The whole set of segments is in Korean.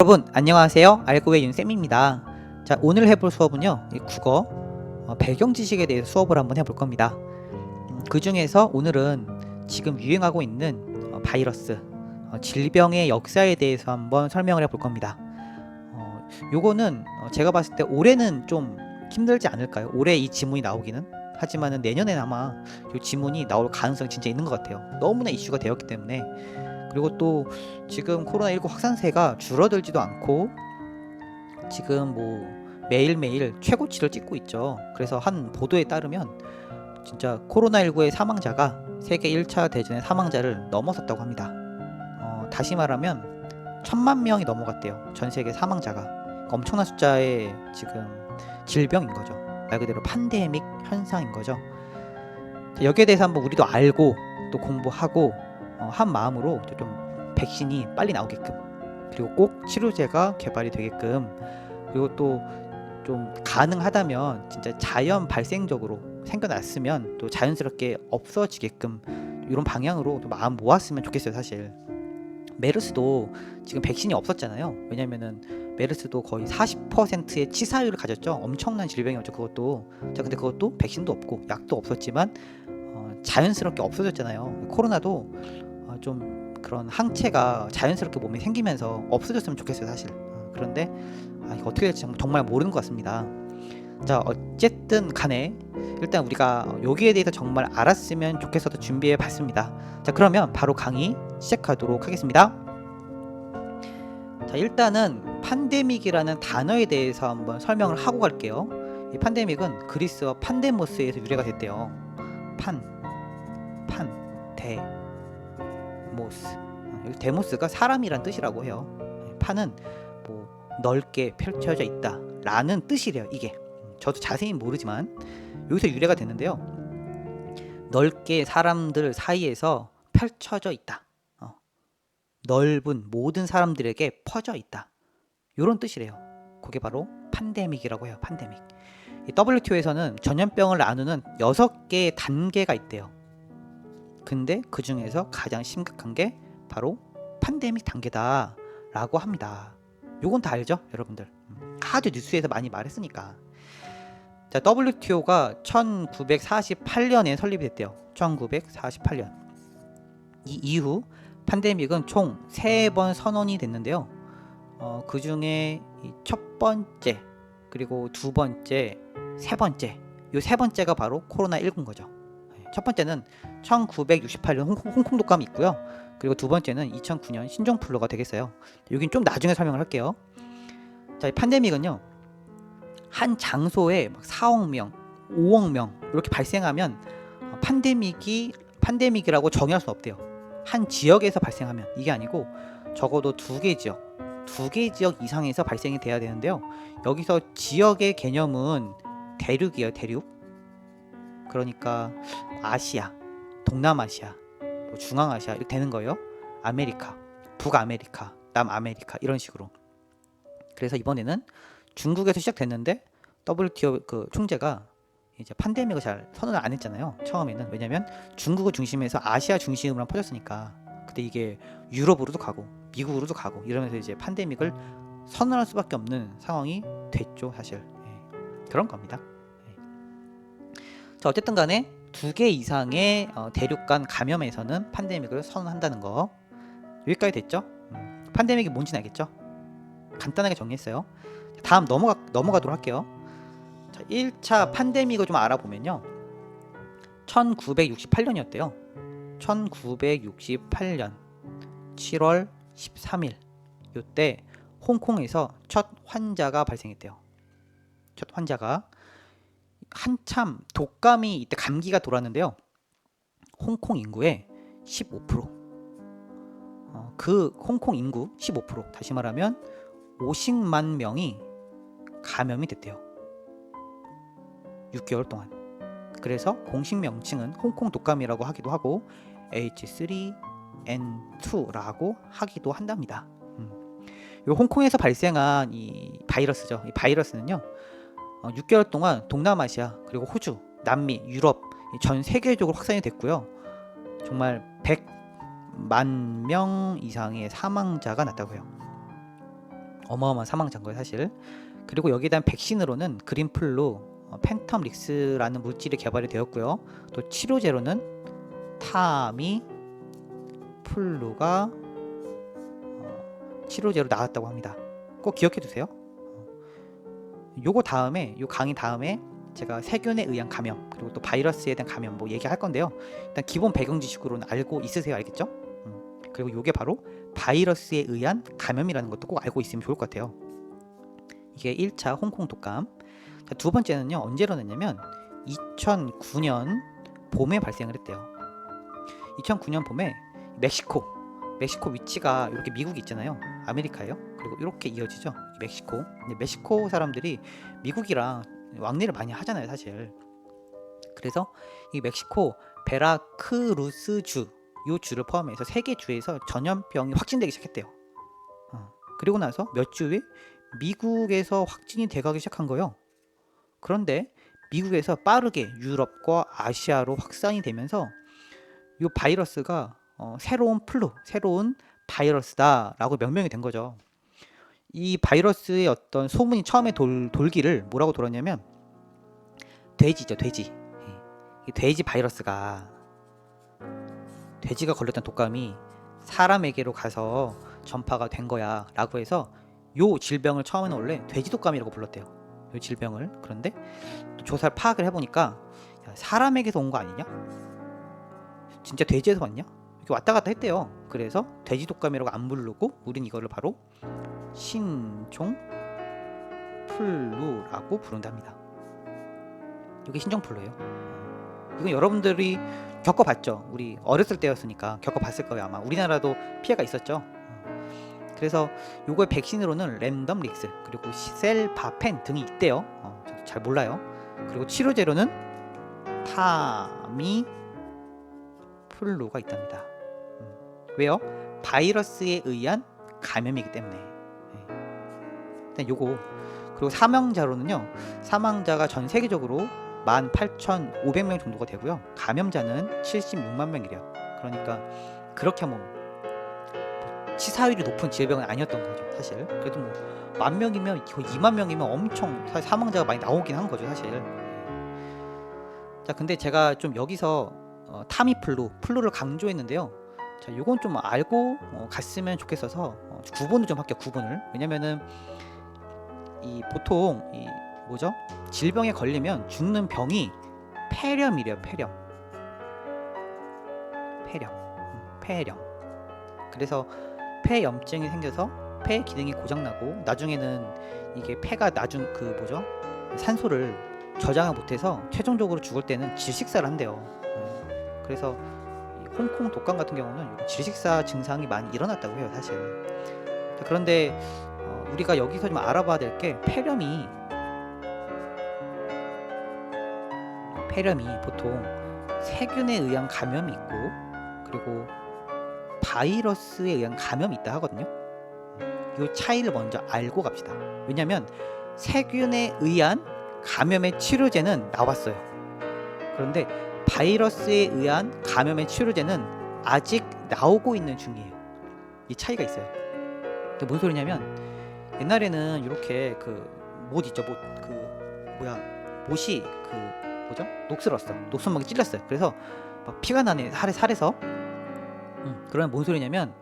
여러분 안녕하세요. 알고의 윤쌤입니다. 자, 오늘 해볼 수업은요, 이 국어 배경 지식에 대해서 수업을 한번 해볼 겁니다. 그 중에서 오늘은 지금 유행하고 있는 바이러스, 질병의 역사에 대해서 한번 설명을 해볼 겁니다. 요거는 제가 봤을 때 올해는 좀 힘들지 않을까요? 올해 이 지문이 나오기는. 하지만은 내년에는 아마 이 지문이 나올 가능성이 진짜 있는 것 같아요. 너무나 이슈가 되었기 때문에. 그리고 또 지금 코로나19 확산세가 줄어들지도 않고 지금 뭐 매일매일 최고치를 찍고 있죠. 그래서 한 보도에 따르면 진짜 코로나19의 사망자가 세계 1차 대전의 사망자를 넘어섰다고 합니다. 다시 말하면 1000만 명이 넘어갔대요. 전 세계 사망자가. 그러니까 엄청난 숫자의 지금 질병인 거죠. 말 그대로 팬데믹 현상인 거죠. 여기에 대해서 한번 우리도 알고 또 공부하고 한 마음으로 좀 백신이 빨리 나오게끔, 그리고 꼭 치료제가 개발이 되게끔, 그리고 또 좀 가능하다면 진짜 자연 발생적으로 생겨났으면 또 자연스럽게 없어지게끔 이런 방향으로 또 마음 모았으면 좋겠어요. 사실 메르스도 지금 백신이 없었잖아요. 왜냐면은 메르스도 거의 40%의 치사율을 가졌죠. 엄청난 질병이었죠. 그것도. 자, 근데 그것도 백신도 없고 약도 없었지만 자연스럽게 없어졌잖아요. 코로나도 좀 그런 항체가 자연스럽게 몸에 생기면서 없어졌으면 좋겠어요. 사실. 그런데 이거 어떻게 될지 정말 모르는 것 같습니다. 자, 어쨌든 간에 일단 우리가 여기에 대해서 정말 알았으면 좋겠어서 준비해 봤습니다. 자, 그러면 바로 강의 시작하도록 하겠습니다. 자, 일단은 팬데믹이라는 단어에 대해서 한번 설명을 하고 갈게요. 이 팬데믹은 그리스어 판데모스에서 유래가 됐대요. 데모스. 여기 데모스가 사람이란 뜻이라고 해요. 판은 뭐 넓게 펼쳐져 있다 라는 뜻이래요. 이게 저도 자세히 모르지만 여기서 유래가 됐는데요. 넓게 사람들 사이에서 펼쳐져 있다. 넓은 모든 사람들에게 퍼져 있다. 이런 뜻이래요. 그게 바로 팬데믹이라고 해요. 팬데믹. 이 WTO에서는 전염병을 나누는 6개의 단계가 있대요. 근데 그 중에서 가장 심각한 게 바로 팬데믹 단계다 라고 합니다. 요건 다 알죠? 여러분들. 하도 뉴스에서 많이 말했으니까. 자, WTO가 1948년에 설립이 됐대요. 1948년. 이 이후 팬데믹은 총 3번 선언이 됐는데요. 그 중에 첫 번째, 그리고 두 번째, 세 번째. 요 세 번째가 바로 코로나19인 거죠. 첫 번째는 1968년 홍콩 독감이 있고요. 그리고 두 번째는 2009년 신종플루가 되겠어요. 여긴 좀 나중에 설명을 할게요. 자, 이 팬데믹은요, 한 장소에 4억 명, 5억 명 이렇게 발생하면 팬데믹이라고 정의할 수 없대요. 한 지역에서 발생하면, 이게 아니고 적어도 두 개 지역 이상에서 발생이 돼야 되는데요. 여기서 지역의 개념은 대륙이에요. 대륙. 그러니까 아시아, 동남아시아, 중앙아시아 이렇게 되는 거예요. 아메리카, 북아메리카, 남아메리카 이런 식으로. 그래서 이번에는 중국에서 시작됐는데 WTO 그 총재가 이제 팬데믹을 잘 선언을 안 했잖아요. 처음에는. 왜냐면 중국을 중심에서 아시아 중심으로만 퍼졌으니까. 근데 이게 유럽으로도 가고 미국으로도 가고 이러면서 이제 팬데믹을 선언할 수밖에 없는 상황이 됐죠. 사실. 그런 겁니다. 자, 어쨌든 간에 2개 이상의 대륙 간 감염에서는 팬데믹을 선언한다는 거. 여기까지 됐죠? 팬데믹이 뭔지 알겠죠? 간단하게 정리했어요. 다음 넘어가도록 할게요. 자, 1차 팬데믹을 좀 알아보면요. 1968년이었대요. 1968년 7월 13일 요때 홍콩에서 첫 환자가 발생했대요. 첫 환자가 한참 독감이 이때 감기가 돌았는데요. 홍콩 인구의 15%. 그 홍콩 인구 15%, 다시 말하면 50만 명이 감염이 됐대요. 6개월 동안. 그래서 공식 명칭은 홍콩 독감이라고 하기도 하고 H3N2라고 하기도 한답니다. 이 홍콩에서 발생한 이 바이러스죠. 이 바이러스는요, 6개월 동안 동남아시아, 그리고 호주, 남미, 유럽 전 세계적으로 확산이 됐고요. 정말 100만 명 이상의 사망자가 났다고 해요. 어마어마한 사망자인 거예요 사실. 그리고 여기에 대한 백신으로는 그린플루, 팬텀 릭스라는 물질이 개발이 되었고요. 또 치료제로는 타미플루가 치료제로 나왔다고 합니다. 꼭 기억해 두세요. 요거 다음에, 요 강의 다음에 제가 세균에 의한 감염, 그리고 또 바이러스에 대한 감염 뭐 얘기할 건데요. 일단 기본 배경 지식으로는 알고 있으세요. 알겠죠? 그리고 요게 바로 바이러스에 의한 감염이라는 것도 꼭 알고 있으면 좋을 것 같아요. 이게 1차 홍콩 독감. 자, 두 번째는요. 언제 일어났냐면 2009년 봄에 발생을 했대요. 2009년 봄에 멕시코 위치가 이렇게 미국이 있잖아요. 아메리카예요. 그리고 이렇게 이어지죠. 멕시코. 근데 멕시코 사람들이 미국이랑 왕래를 많이 하잖아요, 사실. 그래서 이 멕시코 베라크루스 주, 요 주를 포함해서 3개 주에서 전염병이 확진되기 시작했대요. 그리고 나서 몇 주 후에 미국에서 확진이 돼가기 시작한 거예요. 그런데 미국에서 빠르게 유럽과 아시아로 확산이 되면서 이 바이러스가 새로운 바이러스다라고 명명이 된 거죠. 이 바이러스의 어떤 소문이 처음에 돌기를 뭐라고 돌았냐면 돼지죠, 돼지. 이 돼지 바이러스가, 돼지가 걸렸던 독감이 사람에게로 가서 전파가 된 거야 라고 해서 요 질병을 처음에는 원래 돼지 독감이라고 불렀대요. 요 질병을. 그런데 또 조사를 파악을 해보니까 야, 사람에게서 온 거 아니냐? 진짜 돼지에서 왔냐? 이렇게 왔다 갔다 했대요. 그래서 돼지 독감이라고 안 부르고 우린 이거를 바로 신종플루라고 부른답니다. 이게 신종플루예요. 이건 여러분들이 겪어봤죠. 우리 어렸을 때였으니까 겪어봤을 거예요. 아마 우리나라도 피해가 있었죠. 그래서 요거의 백신으로는 랜덤 릭스, 그리고 셀바펜 등이 있대요. 저도 잘 몰라요. 그리고 치료제로는 타미플루가 있답니다. 왜요? 바이러스에 의한 감염이기 때문에. 일단 요거. 그리고 사망자로는요, 사망자가 전 세계적으로 18,500명 정도가 되고요, 감염자는 76만 명이래요. 그러니까 그렇게 뭐 치사율이 높은 질병은 아니었던 거죠 사실. 그래도 뭐 10,000명이면, 20,000명이면 엄청 사망자가 많이 나오긴 한 거죠 사실. 자, 근데 제가 좀 여기서 플루를 강조했는데요. 자, 요건 좀 알고 갔으면 좋겠어서 구분을 좀 할게요. 구분을. 왜냐면은 이 보통 이 뭐죠? 질병에 걸리면 죽는 병이 폐렴이래요. 폐렴. 그래서 폐염증이 생겨서 폐 기능이 고장나고 나중에는 이게 폐가 산소를 저장을 못해서 최종적으로 죽을 때는 질식사를 한대요. 그래서 이 홍콩 독감 같은 경우는 질식사 증상이 많이 일어났다고 해요 사실. 자, 그런데 우리가 여기서 좀 알아봐야 될 게 폐렴이 보통 세균에 의한 감염이 있고, 그리고 바이러스에 의한 감염이 있다 하거든요. 이 차이를 먼저 알고 갑시다. 왜냐면 세균에 의한 감염의 치료제는 나왔어요. 그런데 바이러스에 의한 감염의 치료제는 아직 나오고 있는 중이에요. 이 차이가 있어요. 근데 뭔 소리냐면, 옛날에는 이렇게 못 있죠. 못이 녹슬었어. 녹슬막이 찔렸어요. 그래서 막 피가 나네, 살에서. 그러면 뭔 소리냐면,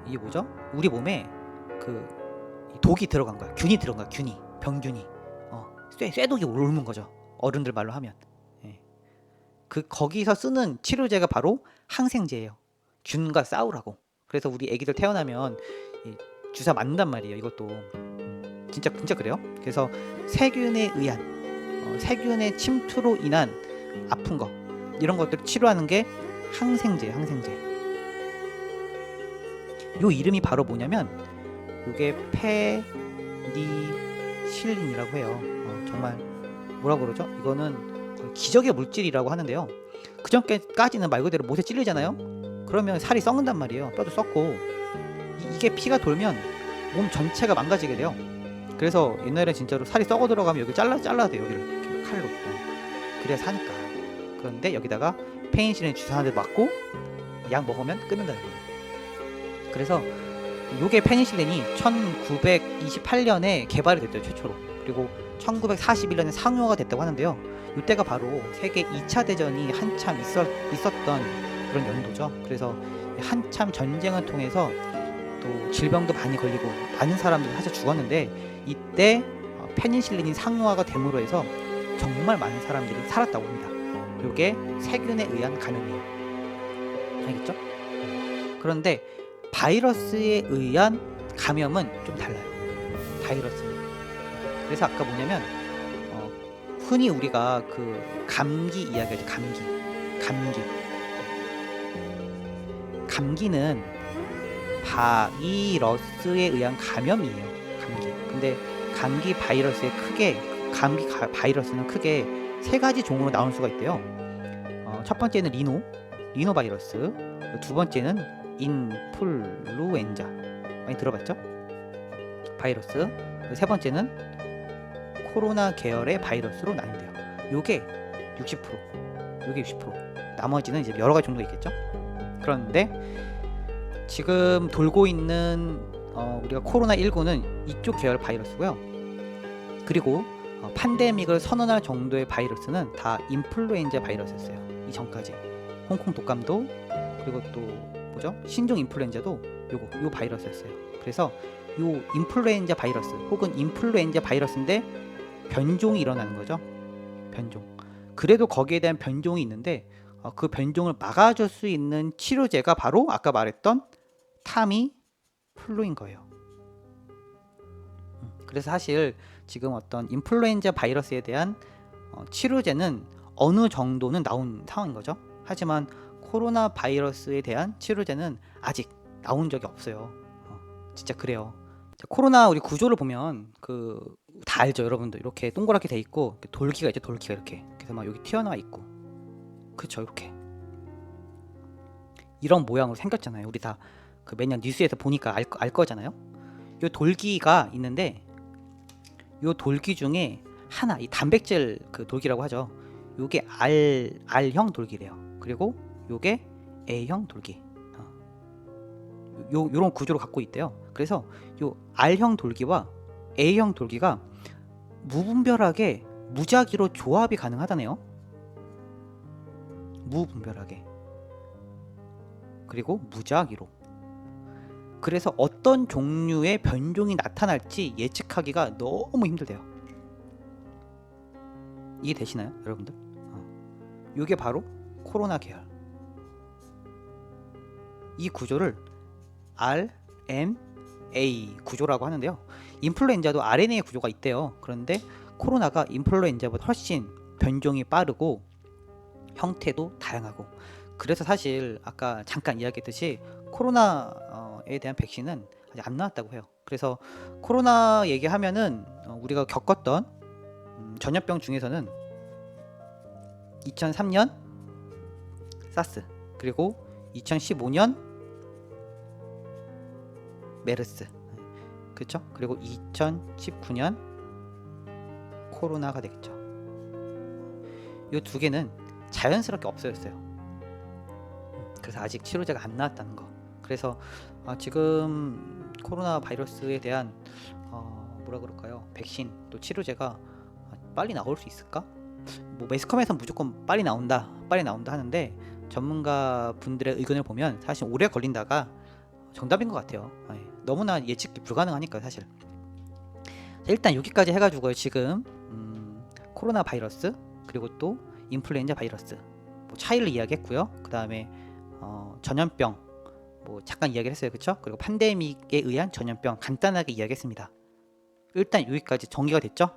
이게 우리 몸에 독이 들어간 거야. 균이 들어간 거야. 병균이. 쇠독이 옮은 거죠. 어른들 말로 하면. 예. 거기서 쓰는 치료제가 바로 항생제예요. 균과 싸우라고. 그래서 우리 애기들 태어나면 주사 맞는단 말이에요. 이것도 진짜 그래요. 그래서 세균에 의한 세균의 침투로 인한 아픈 거, 이런 것들을 치료하는 게 항생제. 요 이름이 바로 뭐냐면 요게 페니실린이라고 해요. 정말 뭐라 그러죠? 이거는 기적의 물질이라고 하는데요. 그전까지는 말 그대로 못에 찔리잖아요. 그러면 살이 썩는단 말이에요. 뼈도 썩고 이게 피가 돌면 몸 전체가 망가지게 돼요. 그래서 옛날에 진짜로 살이 썩어 들어가면 여기 잘라야 돼요. 여기를 이렇게 칼로. 그래야 사니까. 그런데 여기다가 페니실린 주사 한 대 맞고 약 먹으면 끊는다는 거예요. 그래서 요게 페니실린이 1928년에 개발이 됐대요, 최초로. 그리고 1941년에 상용화가 됐다고 하는데요. 이때가 바로 세계 2차 대전이 한참 있었던 그런 연도죠. 그래서 한참 전쟁을 통해서 또 질병도 많이 걸리고 많은 사람들이 사실 죽었는데, 이때 페니실린이 상용화가 됨으로 해서 정말 많은 사람들이 살았다고 합니다. 이게 세균에 의한 감염이에요. 알겠죠? 그런데 바이러스에 의한 감염은 좀 달라요. 바이러스는. 그래서 아까 뭐냐면 흔히 우리가 그 감기 이야기하죠. 감기는 바이러스에 의한 감염이에요. 감기. 근데 감기 바이러스는 크게 세 가지 종으로 나올 수가 있대요. 첫 번째는 리노 바이러스. 두 번째는 인플루엔자. 많이 들어봤죠? 바이러스. 세 번째는 코로나 계열의 바이러스로 나뉜대요. 요게 60%. 나머지는 이제 여러 가지 종류가 있겠죠? 그런데 지금 돌고 있는 우리가 코로나19는 이쪽 계열 바이러스고요. 그리고 팬데믹을 선언할 정도의 바이러스는 다 인플루엔자 바이러스였어요. 이전까지. 홍콩 독감도, 그리고 또 뭐죠? 신종 인플루엔자도 요 바이러스였어요. 그래서 요 인플루엔자 바이러스 혹은 인플루엔자 바이러스인데 변종이 일어나는 거죠. 변종. 그래도 거기에 대한 변종이 있는데 그 변종을 막아줄 수 있는 치료제가 바로 아까 말했던 타미플루인 거예요. 그래서 사실 지금 어떤 인플루엔자 바이러스에 대한 치료제는 어느 정도는 나온 상황인 거죠. 하지만 코로나 바이러스에 대한 치료제는 아직 나온 적이 없어요. 진짜 그래요. 코로나 우리 구조를 보면 다 알죠, 여러분들. 이렇게 동그랗게 돼 있고 돌기가 있죠, 돌기가 이렇게. 그래서 막 여기 튀어나와 있고, 그렇죠, 이렇게 이런 모양으로 생겼잖아요. 우리 다 그 매년 뉴스에서 보니까 알 거잖아요. 요 돌기가 있는데 요 돌기 중에 하나, 이 단백질 그 돌기라고 하죠. 요게 R형 돌기래요. 그리고 요게 A형 돌기. 요런 구조를 갖고 있대요. 그래서 요 R형 돌기와 A형 돌기가 무분별하게 무작위로 조합이 가능하다네요. 무분별하게. 그리고 무작위로. 그래서 어떤 종류의 변종이 나타날지 예측하기가 너무 힘들대요. 이해되시나요, 여러분들? 이게 바로 코로나 계열. 이 구조를 RNA 구조라고 하는데요. 인플루엔자도 RNA 구조가 있대요. 그런데 코로나가 인플루엔자보다 훨씬 변종이 빠르고 형태도 다양하고, 그래서 사실 아까 잠깐 이야기했듯이 코로나에 대한 백신은 아직 안 나왔다고 해요. 그래서 코로나 얘기하면은 우리가 겪었던 전염병 중에서는 2003년 사스, 그리고 2015년 메르스, 그렇죠? 그리고 2019년 코로나가 되겠죠. 이 두 개는 자연스럽게 없어졌어요. 그래서 아직 치료제가 안 나왔다는 거. 그래서 지금 코로나 바이러스에 대한 뭐라 그럴까요? 백신 또 치료제가 빨리 나올 수 있을까? 뭐 매스컴에서 무조건 빨리 나온다 하는데, 전문가 분들의 의견을 보면 사실 오래 걸린다가 정답인 것 같아요. 너무나 예측이 불가능하니까 사실. 일단 여기까지 해가지고 지금 코로나 바이러스 그리고 또 인플루엔자 바이러스 뭐 차이를 이야기했고요. 그 다음에 전염병 뭐 잠깐 이야기를 했어요, 그쵸? 그리고 팬데믹에 의한 전염병 간단하게 이야기했습니다. 일단 여기까지 정리가 됐죠?